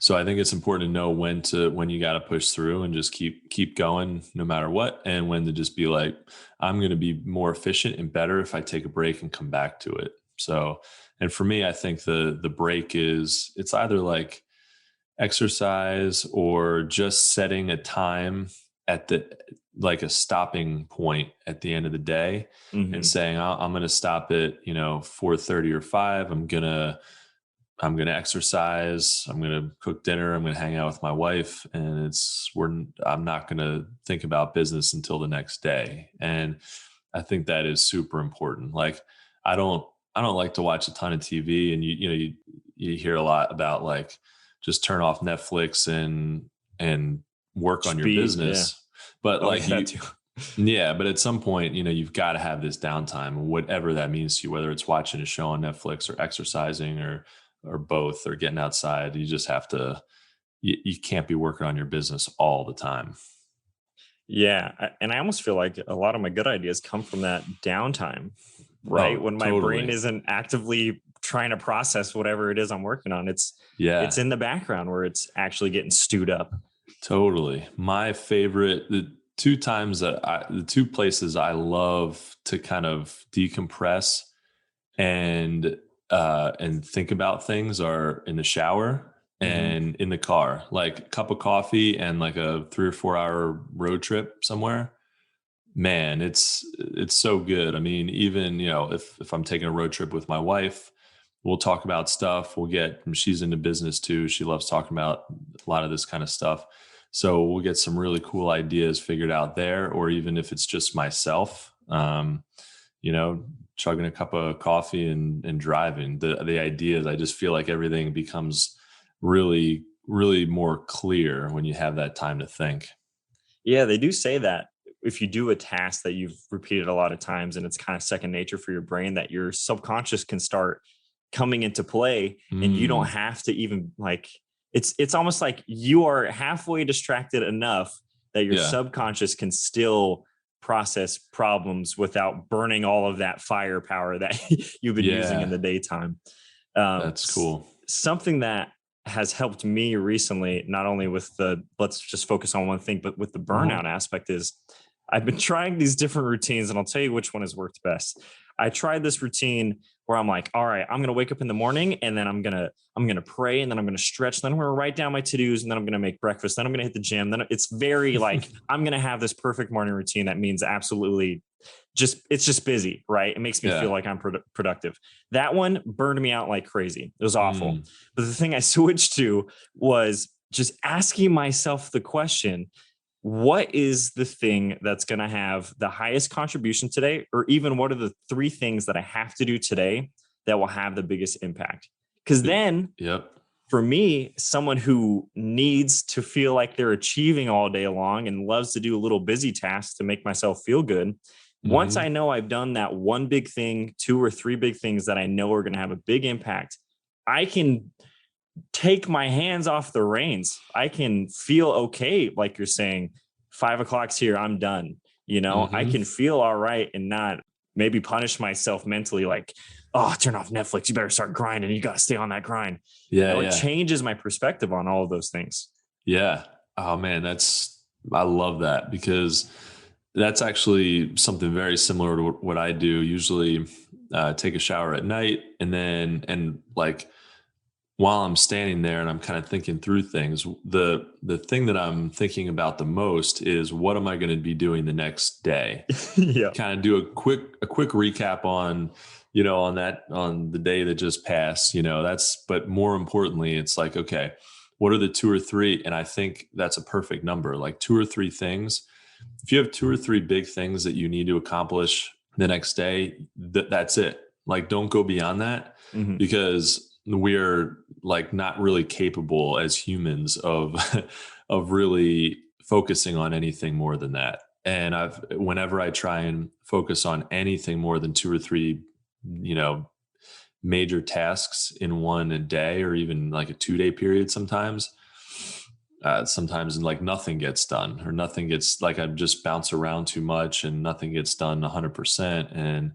so I think it's important to know when you got to push through and just keep going no matter what. And when to just be like, I'm going to be more efficient and better if I take a break and come back to it. So, and for me, I think the break it's either like exercise or just setting a time at like a stopping point at the end of the day, and saying, I'm going to stop at, 4:30 or 5. I'm going to exercise. I'm going to cook dinner. I'm going to hang out with my wife, and I'm not going to think about business until the next day. And I think that is super important. Like, I don't like to watch a ton of TV, and you hear a lot about like, just turn off Netflix and work on your business. Yeah. But like but at some point, you've got to have this downtime, whatever that means to you, whether it's watching a show on Netflix or exercising or both, or getting outside. You just have to, you can't be working on your business all the time. Yeah. And I almost feel like a lot of my good ideas come from that downtime, right? When my brain isn't actively trying to process whatever it is I'm working on. It's in the background where it's actually getting stewed up. Totally. My favorite, the two places I love to kind of decompress and think about things are in the shower and in the car, like a cup of coffee and like a 3 or 4 hour road trip somewhere. Man, it's so good. I mean, even, if I'm taking a road trip with my wife, we'll talk about stuff. She's into business too. She loves talking about a lot of this kind of stuff. So we'll get some really cool ideas figured out there, or even if it's just myself, chugging a cup of coffee and driving, the ideas, I just feel like everything becomes really, really more clear when you have that time to think. Yeah, they do say that if you do a task that you've repeated a lot of times and it's kind of second nature for your brain, that your subconscious can start coming into play, and you don't have to even like, it's almost like you are halfway distracted enough that your subconscious can still process problems without burning all of that firepower that you've been using in the daytime. That's cool. Something that has helped me recently, not only with let's just focus on one thing, but with the burnout aspect, is I've been trying these different routines, and I'll tell you which one has worked best. I tried this routine where I'm like, all right, I'm going to wake up in the morning, and then I'm going to pray, and then I'm going to stretch. Then I'm going to write down my to-dos, and then I'm going to make breakfast. Then I'm going to hit the gym. Then it's very like, I'm going to have this perfect morning routine. That means absolutely it's just busy, right? It makes me feel like I'm productive. That one burned me out like crazy. It was awful. But the thing I switched to was just asking myself the question, what is the thing that's going to have the highest contribution today? Or even what are the 3 things that I have to do today that will have the biggest impact? Because then for me, someone who needs to feel like they're achieving all day long and loves to do little busy tasks to make myself feel good, once I know I've done that one big thing, 2 or 3 big things that I know are going to have a big impact, I can take my hands off the reins. I can feel okay. Like you're saying, 5 o'clock's here, I'm done. I can feel all right and not maybe punish myself mentally. Like, oh, turn off Netflix. You better start grinding. You got to stay on that grind. It changes my perspective on all of those things. Yeah. Oh man, I love that, because that's actually something very similar to what I do. Usually take a shower at night, and while I'm standing there and I'm kind of thinking through things, the thing that I'm thinking about the most is what am I going to be doing the next day? Yeah. Kind of do a quick recap on, on the day that just passed, but more importantly, it's like, okay, what are the 2 or 3? And I think that's a perfect number, like 2 or 3 things. If you have 2 or 3 big things that you need to accomplish the next day, that's it. Like, don't go beyond that, because we're like not really capable as humans of of really focusing on anything more than that. And whenever I try and focus on anything more than 2 or 3, major tasks in one a day, or even like a 2-day period, sometimes like nothing gets done, or nothing gets, like I just bounce around too much and nothing gets done 100%. And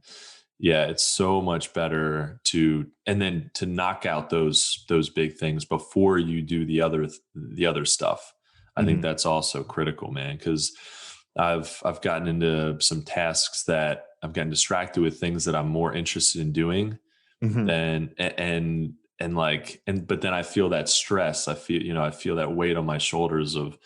yeah, it's so much better to knock out those big things before you do the other stuff. I think that's also critical, man, because I've gotten into some tasks that I've gotten distracted with things that I'm more interested in doing than but then I feel that stress. I feel that weight on my shoulders of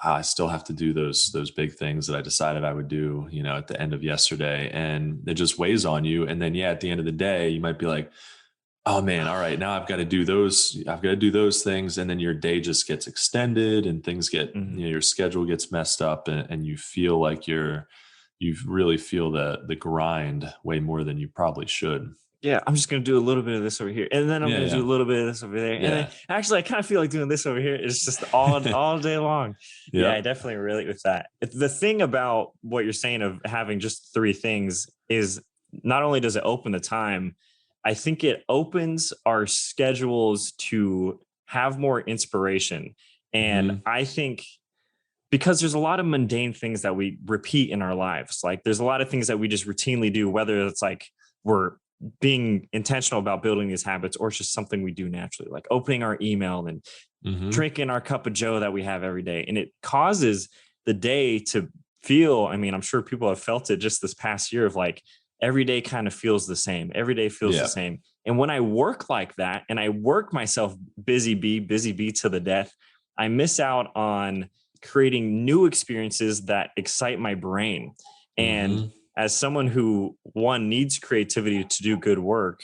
I still have to do those big things that I decided I would do, at the end of yesterday, and it just weighs on you. And then, at the end of the day, you might be like, oh man, all right, now I've got to do those things. And then your day just gets extended and things get, your schedule gets messed up, and you feel like you really feel the grind way more than you probably should. Yeah, I'm just going to do a little bit of this over here, and then I'm going to do a little bit of this over there. And then actually, I kind of feel like doing this over here. It's just all day long. Yeah, I definitely relate with that. The thing about what you're saying of having just 3 things is not only does it open the time, I think it opens our schedules to have more inspiration. And I think because there's a lot of mundane things that we repeat in our lives, like there's a lot of things that we just routinely do, whether it's like we're being intentional about building these habits, or it's just something we do naturally, like opening our email and drinking our cup of joe that we have every day. And it causes the day to feel, I mean, I'm sure people have felt it just this past year of like, every day kind of feels the same. Every day feels the same. And when I work like that and I work myself busy bee to the death, I miss out on creating new experiences that excite my brain. And as someone who, 1, needs creativity to do good work,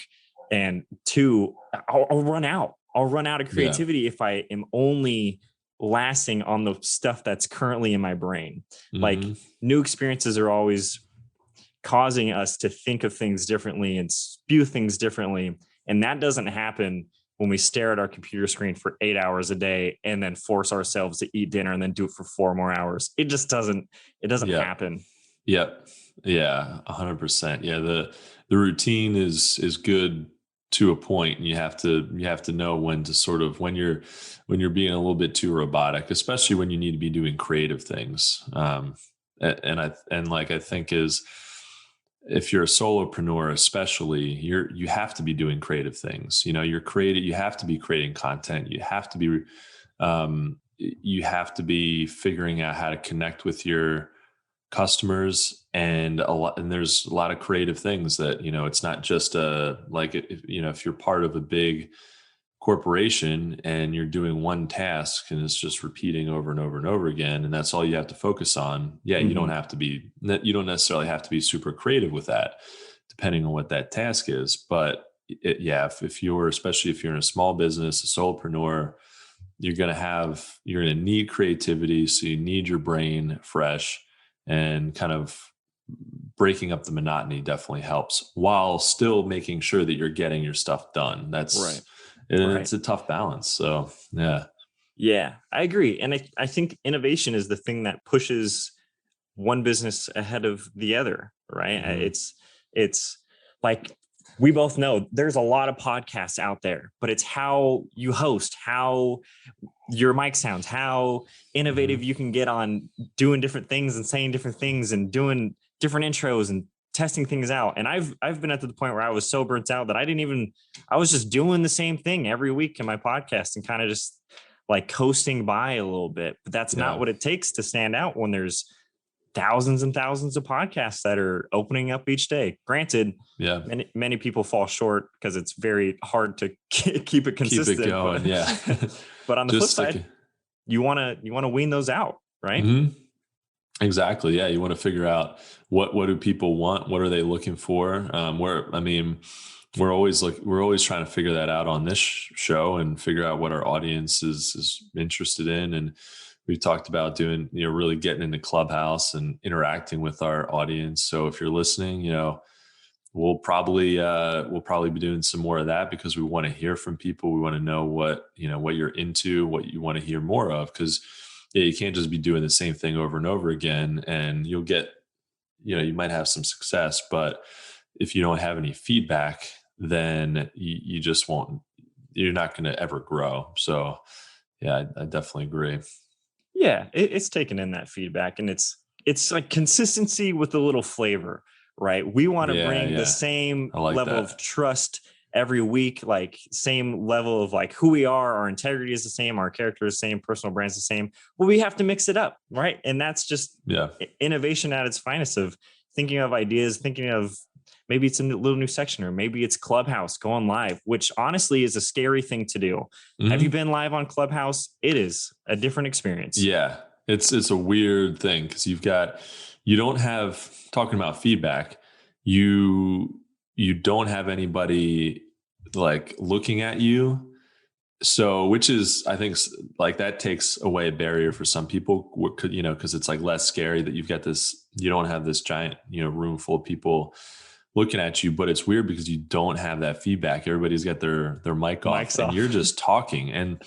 and 2, I'll run out. I'll run out of creativity if I am only lasting on the stuff that's currently in my brain. Like new experiences are always causing us to think of things differently and spew things differently. And that doesn't happen when we stare at our computer screen for 8 hours a day and then force ourselves to eat dinner and then do it for 4 more hours. It just doesn't happen. Yep. Yeah. 100%. Yeah. The routine is good to a point, and you have to know when to sort of, when you're being a little bit too robotic, especially when you need to be doing creative things. I think is, if you're a solopreneur, especially, you have to be doing creative things. You have to be creating content. You have to be figuring out how to connect with your customers, and there's a lot of creative things that, it's not just if you're part of a big corporation and you're doing one task and it's just repeating over and over and over again, and that's all you have to focus on. You don't necessarily have to be super creative with that, depending on what that task is. But especially if you're in a small business, a solopreneur, you're going to need creativity. So you need your brain fresh, and kind of breaking up the monotony definitely helps, while still making sure that you're getting your stuff done. That's right. It's a tough balance. So, yeah, I agree. And I think innovation is the thing that pushes one business ahead of the other, right? It's like, we both know there's a lot of podcasts out there, but it's how you host, how your mic sounds, how innovative you can get on doing different things and saying different things and doing different intros and testing things out. And I've been at the point where I was so burnt out that I was just doing the same thing every week in my podcast and kind of just like coasting by a little bit. But that's not what it takes to stand out when there's thousands and thousands of podcasts that are opening up each day. Granted, Yeah. many people fall short because it's very hard to keep it consistent. Keep it going. Yeah. But on the flip side, you want to wean those out, right? Mm-hmm. Exactly. Yeah. You want to figure out what do people want? What are they looking for? We're always trying to figure that out on this show and figure out what our audience is interested in. And we talked about doing, really getting into Clubhouse and interacting with our audience. So if you're listening, we'll probably be doing some more of that because we want to hear from people. We want to know what you're into, what you want to hear more of. Because you can't just be doing the same thing over and over again, and you'll get, you might have some success, but if you don't have any feedback, then you just won't, you're not going to ever grow. So yeah, I definitely agree. Yeah. It's taking in that feedback, and it's like consistency with a little flavor, right? We want to bring the same level of trust every week, like same level of like who we are, our integrity is the same, our character is the same, personal brand's the same. Well, we have to mix it up, right? And that's just innovation at its finest, of thinking of ideas, thinking of maybe it's a little new section, or maybe it's Clubhouse going live, which honestly is a scary thing to do. Mm-hmm. Have you been live on Clubhouse? It is a different experience. Yeah, it's a weird thing because you don't have, talking about feedback, you don't have anybody like looking at you. So, which is, I think, like that takes away a barrier for some people, because it's like less scary that you've got this, you don't have this giant, room full of people looking at you, but it's weird because you don't have that feedback. Everybody's got their mic off and you're just talking. And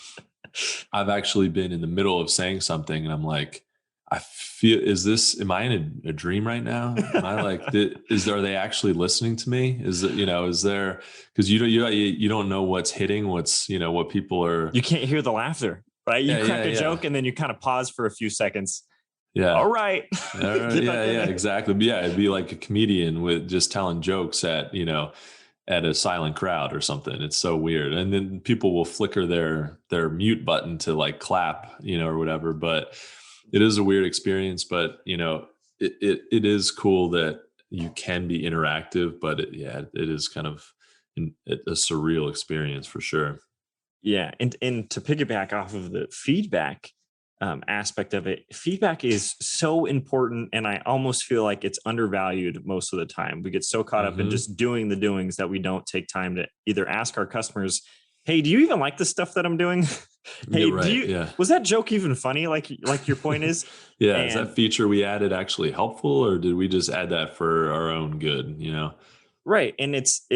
I've actually been in the middle of saying something and I'm like, I feel, am I in a dream right now? Am I like, are they actually listening to me? Is there, because you don't know what's hitting, what's, what people are. You can't hear the laughter, right? You crack a joke and then you kind of pause for a few seconds. Yeah. All right. Yeah, exactly. But yeah, it'd be like a comedian with just telling jokes at a silent crowd or something. It's so weird. And then people will flicker their mute button to like clap, or whatever. But it is a weird experience, but it is cool that you can be interactive, but it is kind of a surreal experience for sure. Yeah. And to piggyback off of the feedback aspect of it, feedback is so important. And I almost feel like it's undervalued most of the time. We get so caught up in just doing the doings that we don't take time to either ask our customers, hey, do you even like the stuff that I'm doing? Hey, was that joke even funny? Like your point is? Yeah. Is that feature we added actually helpful, or did we just add that for our own good? Right. And it's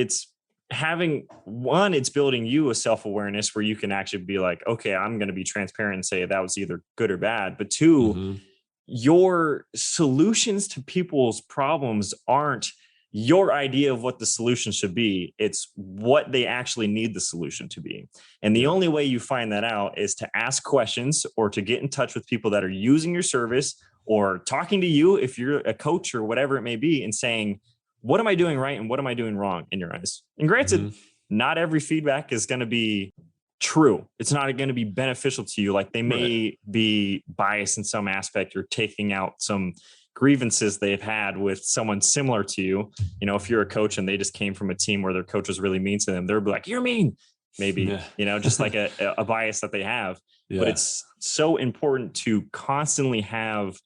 having one, it's building you a self-awareness where you can actually be like, okay, I'm going to be transparent and say that was either good or bad. But two, your solutions to people's problems aren't your idea of what the solution should be. It's what they actually need the solution to be. And the only way you find that out is to ask questions or to get in touch with people that are using your service or talking to you if you're a coach or whatever it may be, and saying, what am I doing right and what am I doing wrong in your eyes? And granted, not every feedback is going to be true. It's not going to be beneficial to you. Like they may be biased in some aspect or taking out some grievances they've had with someone similar to you. If you're a coach and they just came from a team where their coach was really mean to them, they'll be like, you're mean, maybe, just like a bias that they have. But it's so important to constantly have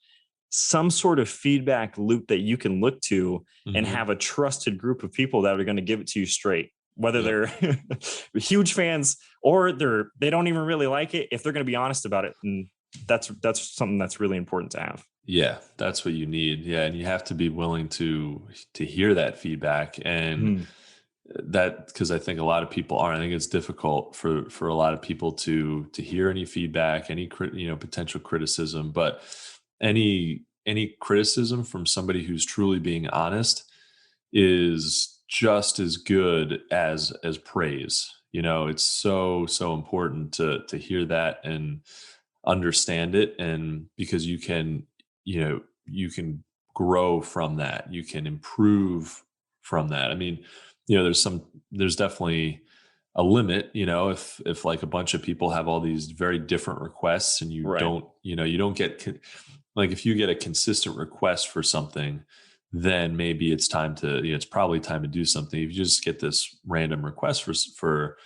some sort of feedback loop that you can look to and have a trusted group of people that are going to give it to you straight, whether they're huge fans or they don't even really like it. If they're going to be honest about it, and that's something that's really important to have. Yeah, that's what you need. Yeah, and you have to be willing to hear that feedback, and that, because I think a lot of people aren't. I think it's difficult for a lot of people to hear any feedback, any potential criticism, but any criticism from somebody who's truly being honest is just as good as praise. It's so important to hear that and understand it, and because you can grow from that, you can improve from that. I mean, there's definitely a limit, if like a bunch of people have all these very different requests and you don't get like if you get a consistent request for something, then maybe it's time to, it's probably time to do something. If you just get this random request for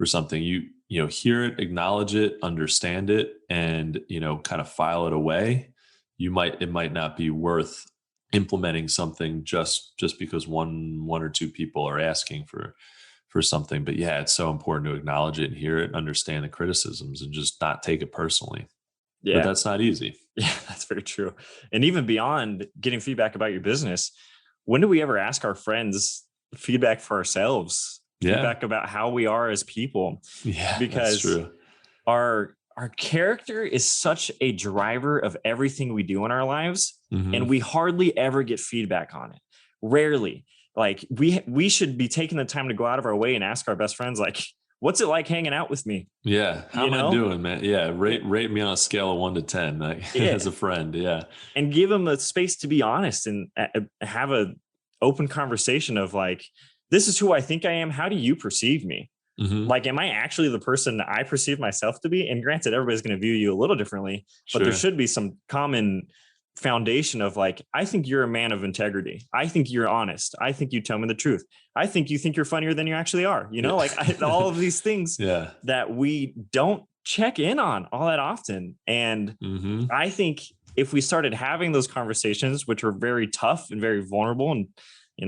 something, hear it, acknowledge it, understand it, and, kind of file it away. It might not be worth implementing something just because one or two people are asking for something. But yeah, it's so important to acknowledge it and hear it, understand the criticisms, and just not take it personally. Yeah. But that's not easy. Yeah, that's very true. And even beyond getting feedback about your business, when do we ever ask our friends feedback for ourselves? Yeah. Feedback about how we are as people? Yeah, because that's true. Our character is such a driver of everything we do in our lives, and we hardly ever get feedback on it. Rarely. Like we should be taking the time to go out of our way and ask our best friends, like, what's it like hanging out with me? Yeah. How am I doing, man? Yeah. Rate me on a scale of 1 to 10, like, as a friend. Yeah. And give them the space to be honest and have a open conversation of like, this is who I think I am. How do you perceive me? Like, am I actually the person I perceive myself to be? And granted, everybody's going to view you a little differently, but there should be some common foundation of like, I think you're a man of integrity. I think you're honest. I think you tell me the truth. I think you think you're funnier than you actually are. All of these things that we don't check in on all that often. And I think if we started having those conversations, which are very tough and very vulnerable, and,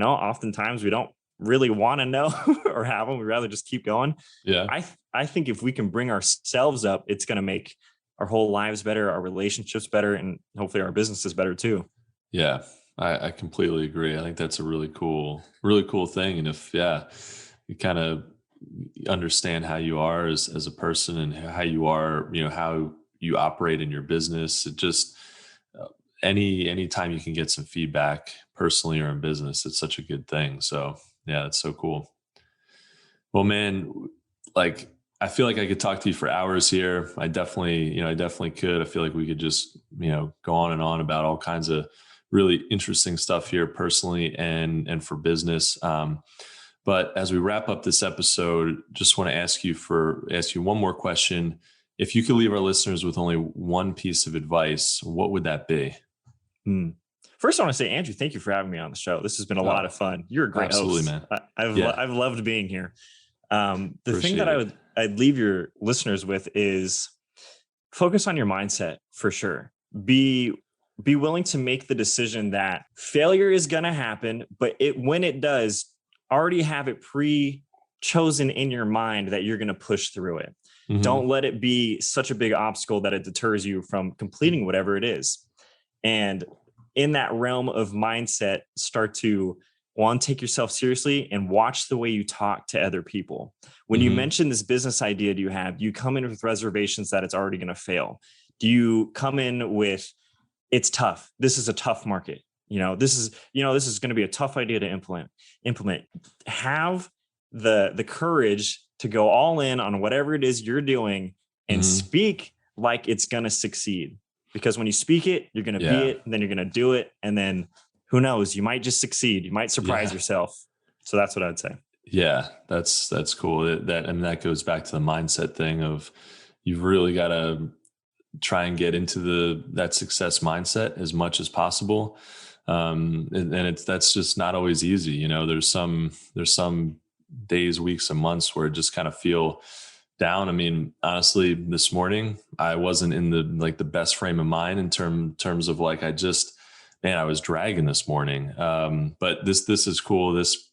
oftentimes we don't really want to know or have them, we'd rather just keep going. Yeah. I think if we can bring ourselves up, it's going to make our whole lives better, our relationships better, and hopefully our businesses better too. Yeah, I completely agree. I think that's a really cool thing. And if you kind of understand how you are as a person and how you are, how you operate in your business, it just any time you can get some feedback personally or in business, it's such a good thing. So yeah, that's so cool. Well, man, like, I feel like I could talk to you for hours here. I definitely could. I feel like we could just, go on and on about all kinds of really interesting stuff here personally and for business. But as we wrap up this episode, just want to ask you one more question. If you could leave our listeners with only one piece of advice, what would that be? First, I want to say, Andrew, thank you for having me on the show. This has been a lot of fun. You're a great host. Man. I've loved being here. The thing that I'd leave your listeners with is focus on your mindset for sure. Be willing to make the decision that failure is going to happen, but when it does, already have it pre-chosen in your mind that you're going to push through it. Don't let it be such a big obstacle that it deters you from completing whatever it is. And in that realm of mindset, start to take yourself seriously and watch the way you talk to other people. When you mention this business idea you have, do you come in with reservations that it's already going to fail? Do you come in with, it's tough. This is a tough market. This is going to be a tough idea to implement. Have the courage to go all in on whatever it is you're doing and speak like it's going to succeed. Because when you speak it, you're going to be it, and then you're going to do it. And then who knows, you might just succeed. You might surprise yourself. So that's what I'd say. Yeah, that's cool. That goes back to the mindset thing of, you've really got to try and get into that success mindset as much as possible. And that's just not always easy. There's some days, weeks, and months where it just kind of feel down. I mean, honestly, this morning I wasn't in the best frame of mind in terms of like, I was dragging this morning. But this is cool. This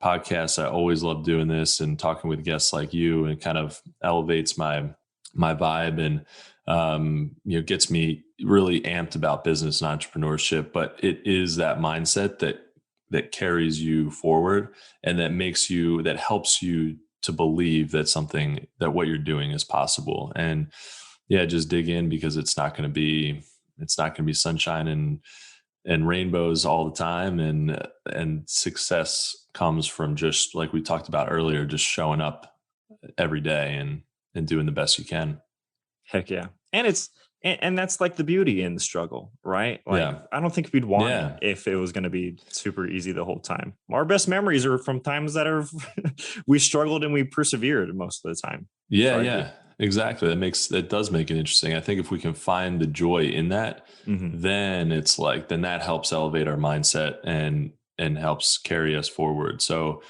podcast, I always love doing this and talking with guests like you, and kind of elevates my vibe and, gets me really amped about business and entrepreneurship. But it is that mindset that carries you forward, and that helps you to believe that what you're doing is possible. And just dig in, because it's not going to be sunshine and rainbows all the time. And success comes from, just like we talked about earlier, just showing up every day and doing the best you can. Heck yeah. And that's like the beauty in the struggle, right? Like, I don't think we'd want it if it was going to be super easy the whole time. Our best memories are from times that we struggled and we persevered most of the time. Yeah. exactly. That does make it interesting. I think if we can find the joy in that, then it's like, then that helps elevate our mindset and helps carry us forward. So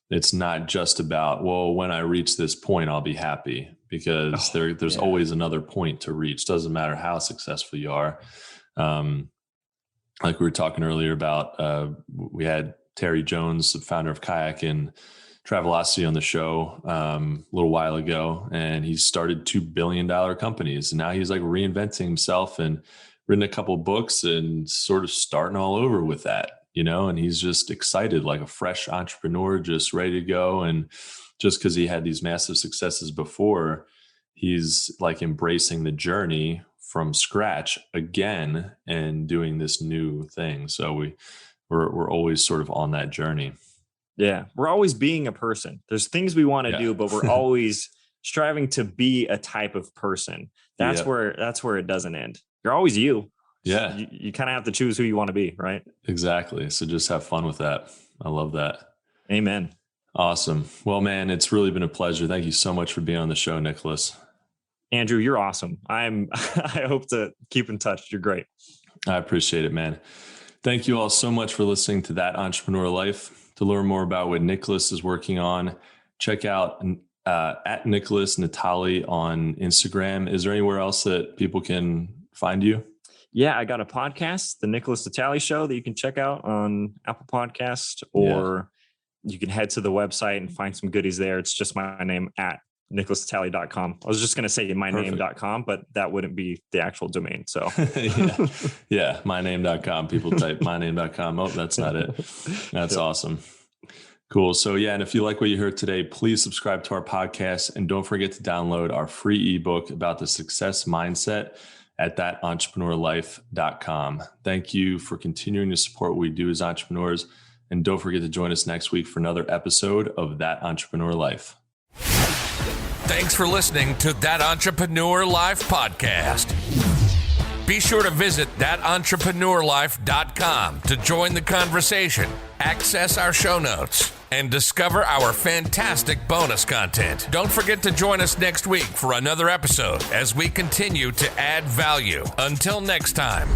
it's not just about, well, when I reach this point, I'll be happy, because there's always another point to reach. Doesn't matter how successful you are. Like we were talking earlier about, we had Terry Jones, the founder of Kayak and Travelocity, on the show a little while ago, and he started $2 billion companies. And now he's like reinventing himself and written a couple of books and sort of starting all over with that, and he's just excited, like a fresh entrepreneur, just ready to go. And just because he had these massive successes before, he's like embracing the journey from scratch again and doing this new thing. So we're always sort of on that journey. Yeah. We're always being a person. There's things we want to do, but we're always striving to be a type of person. That's where it doesn't end. You're always you. Yeah. You kind of have to choose who you want to be, right? Exactly. So just have fun with that. I love that. Amen. Awesome. Well, man, it's really been a pleasure. Thank you so much for being on the show, Nickolas. Andrew, you're awesome. I hope to keep in touch. You're great. I appreciate it, man. Thank you all so much for listening to That Entrepreneur Life. To learn more about what Nickolas is working on, check out at Nickolas Natali on Instagram. Is there anywhere else that people can find you? Yeah, I got a podcast, The Nickolas Natali Show, that you can check out on Apple Podcast, or you can head to the website and find some goodies there. It's just my name at nickolasnatali.com. I was just going to say myname.com, but that wouldn't be the actual domain. So myname.com. People type myname.com. Oh, that's not it. That's awesome. Cool. So and if you like what you heard today, please subscribe to our podcast, and don't forget to download our free ebook about the success mindset at thatentrepreneurlife.com. Thank you for continuing to support what we do as entrepreneurs. And don't forget to join us next week for another episode of That Entrepreneur Life. Thanks for listening to That Entrepreneur Life podcast. Be sure to visit thatentrepreneurlife.com to join the conversation, access our show notes, and discover our fantastic bonus content. Don't forget to join us next week for another episode as we continue to add value. Until next time.